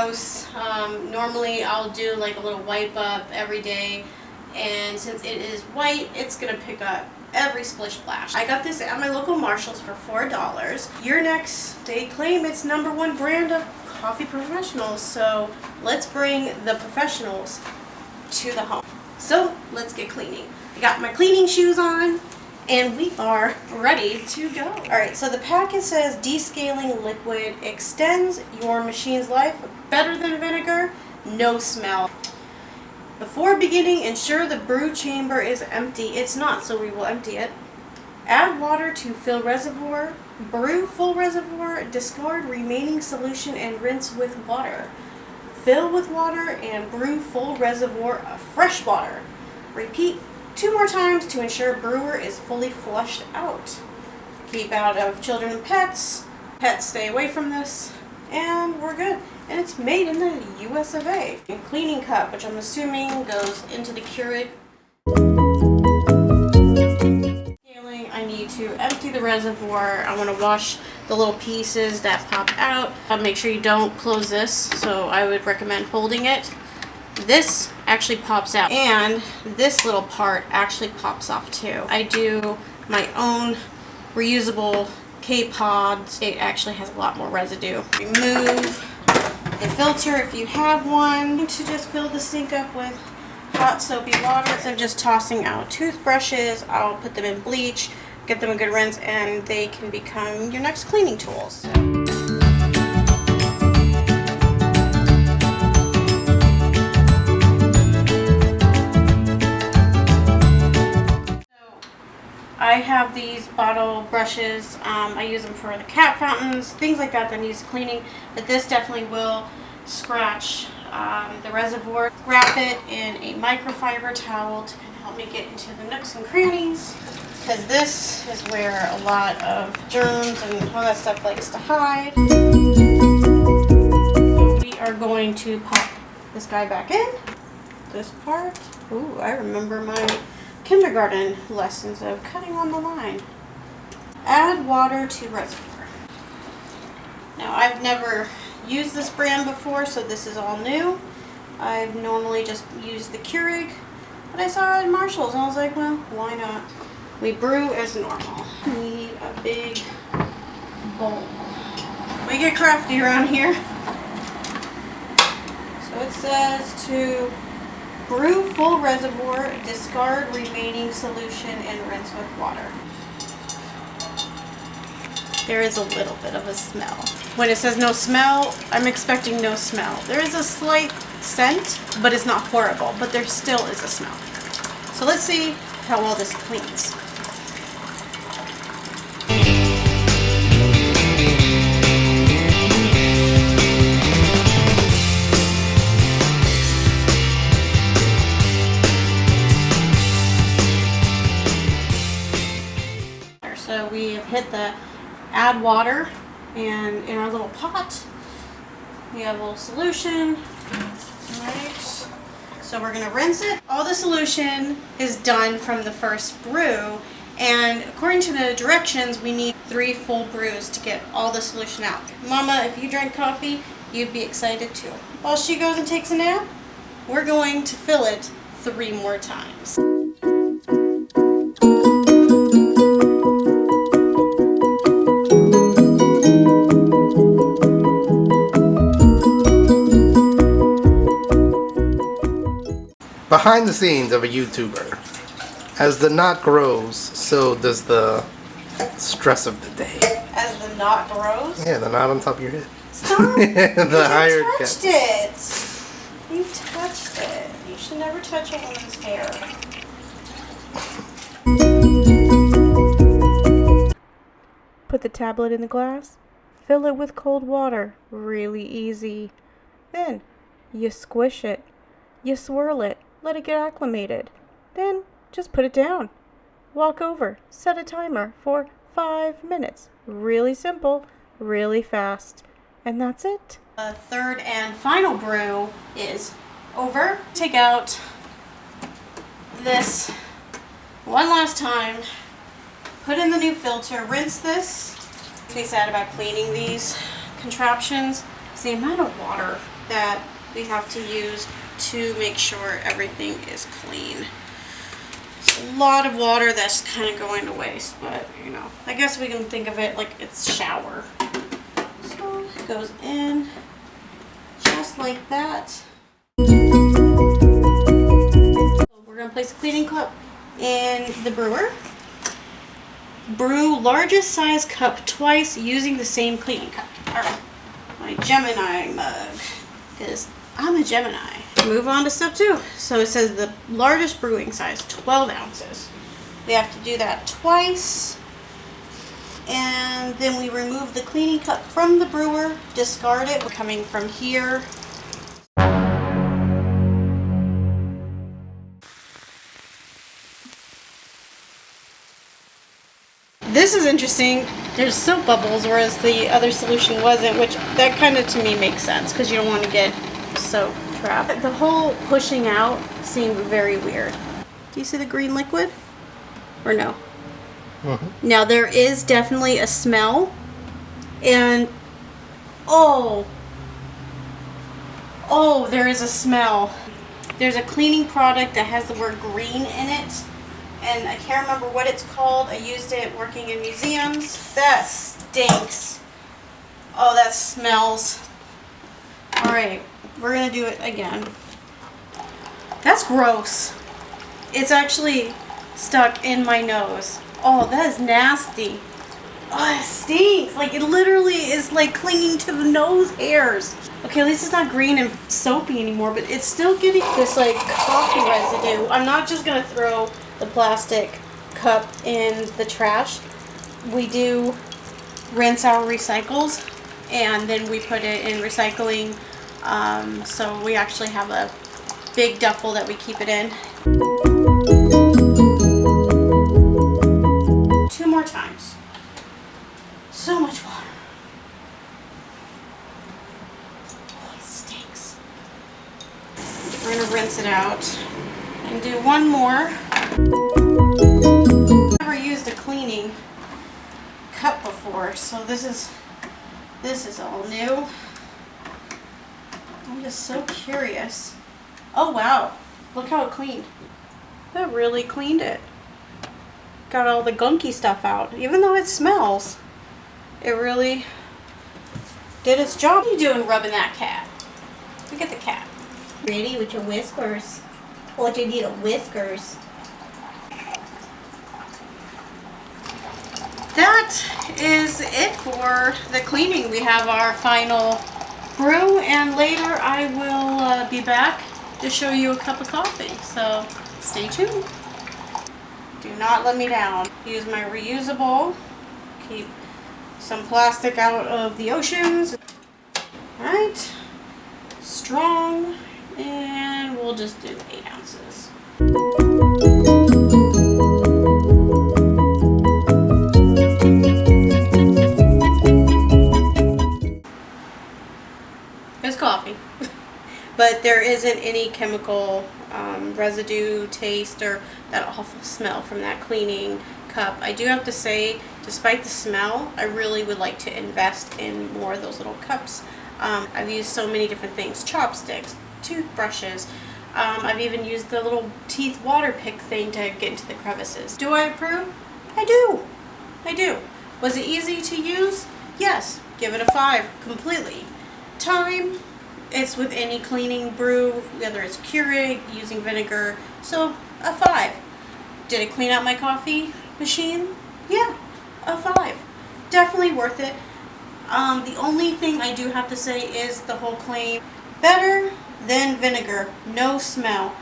gross. Normally I'll do like a little wipe up every day, and since it is white, it's gonna pick up every splish splash. I got this at my local Marshall's for $4. Urnex, they claim it's #1 brand of coffee professionals, so let's bring the professionals to the home. So let's get cleaning. I got my cleaning shoes on, and we are ready to go. Alright, so the packet says descaling liquid extends your machine's life better than vinegar, no smell. Before beginning, ensure the brew chamber is empty. It's not, so we will empty it. Add water to fill reservoir, brew full reservoir, discard remaining solution and rinse with water. Fill with water and brew full reservoir of fresh water. Repeat 2 more times to ensure brewer is fully flushed out. Keep out of children and pets. Pets stay away from this. And we're good. And it's made in the US of A. And cleaning cup, which I'm assuming goes into the Keurig. I need to empty the reservoir. I want to wash the little pieces that pop out. Make sure you don't close this, so I would recommend holding it. This actually pops out, and this little part actually pops off too. I do my own reusable K-pods. It actually has a lot more residue. Remove the filter if you have one, to just fill the sink up with hot soapy water. Instead of just tossing out toothbrushes, I'll put them in bleach, get them a good rinse, and they can become your next cleaning tools. I have these bottle brushes. I use them for the cat fountains, things like that needs cleaning, but this definitely will scratch the reservoir. Wrap it in a microfiber towel to kind of help me get into the nooks and crannies, because this is where a lot of germs and all that stuff likes to hide. So we are going to pop this guy back in. This part. Ooh, I remember my kindergarten lessons of cutting on the line. Add water to reservoir. Now, I've never used this brand before, so this is all new. I've normally just used the Keurig, but I saw it at Marshall's and I was like, well, why not? We brew as normal. We need a big bowl. We get crafty around here. So it says to brew full reservoir, discard remaining solution, and rinse with water. There is a little bit of a smell. When it says no smell, I'm expecting no smell. There is a slight scent, but it's not horrible, but there still is a smell. So let's see how well this cleans. So we have hit the add water, and in our little pot we have a little solution. Alright, so we're going to rinse it. All the solution is done from the first brew, and according to the directions we need 3 full brews to get all the solution out. Mama, if you drank coffee, you'd be excited too. While she goes and takes a nap, we're going to fill it 3 more times. Behind the scenes of a YouTuber. As the knot grows, so does the stress of the day. As the knot grows? Yeah, the knot on top of your head. Stop! The higher You touched it! You touched it. You should never touch a woman's hair. Put the tablet in the glass. Fill it with cold water. Really easy. Then, you squish it. You swirl it. Let it get acclimated. Then, just put it down. Walk over. Set a timer for 5 minutes. Really simple. Really fast. And that's it. The third and final brew is over. Take out this one last time. Put in the new filter. Rinse this. Makes me sad about cleaning these contraptions. It's the amount of water that we have to use to make sure everything is clean. It's a lot of water that's kind of going to waste, but you know, I guess we can think of it like it's shower. So it goes in just like that. We're going to place a cleaning cup in the brewer. Brew largest size cup twice using the same cleaning cup. Alright, my Gemini mug, because I'm a Gemini. Move on to step 2. So it says the largest brewing size, 12 ounces. We have to do that twice. And then we remove the cleaning cup from the brewer, discard it. We're coming from here. This is interesting. There's soap bubbles, whereas the other solution wasn't, which that kind of to me makes sense because you don't want to get soap trapped. The whole pushing out seemed very weird. Do you see the green liquid? Or no? Now there is definitely a smell, and oh, there is a smell. There's a cleaning product that has the word green in it. And I can't remember what it's called. I used it working in museums. That stinks. Oh, that smells. Alright, we're going to do it again. That's gross. It's actually stuck in my nose. Oh, that is nasty. Oh, it stinks. Like, it literally is like clinging to the nose hairs. Okay, at least it's not green and soapy anymore, but it's still getting this like coffee residue. I'm not just going to throw the plastic cup in the trash. We do rinse our recycles and then we put it in recycling. So we actually have a big duffel that we keep it in. 2 more times. So much water. Oh, it stinks. We're gonna rinse it out and do one more. I've never used a cleaning cup before, so this is all new. I'm just so curious. Oh wow, look how it cleaned. That really cleaned it. Got all the gunky stuff out. Even though it smells, it really did its job. What are you doing rubbing that cat? Look at the cat. Ready with your whiskers. What you need, whiskers. That is it for the cleaning. We have our final brew, and later I will be back to show you a cup of coffee. So stay tuned. Do not let me down. Use my reusable. Keep some plastic out of the oceans. Alright. Strong. And we'll just do 8 ounces. It's coffee. But there isn't any chemical residue, taste, or that awful smell from that cleaning cup. I do have to say, despite the smell, I really would like to invest in more of those little cups. I've used so many different things. Chopsticks, toothbrushes. I've even used the little teeth water pick thing to get into the crevices. Do I approve? I do. I do. Was it easy to use? Yes. Give it a 5 completely. Time, it's with any cleaning brew, whether it's Keurig, using vinegar, so a 5. Did it clean out my coffee machine? Yeah, a 5. Definitely worth it. The only thing I do have to say is the whole claim, better than vinegar, no smell.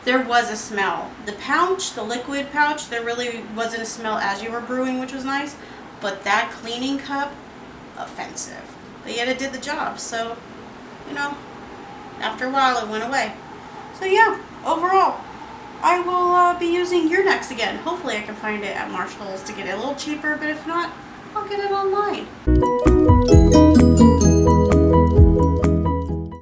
There was a smell. The pouch, the liquid pouch, there really wasn't a smell as you were brewing, which was nice, but that cleaning cup, offensive. But yet it did the job, so, you know, after a while it went away. So yeah, overall, I will be using Urnex again. Hopefully I can find it at Marshall's to get it a little cheaper, but if not, I'll get it online.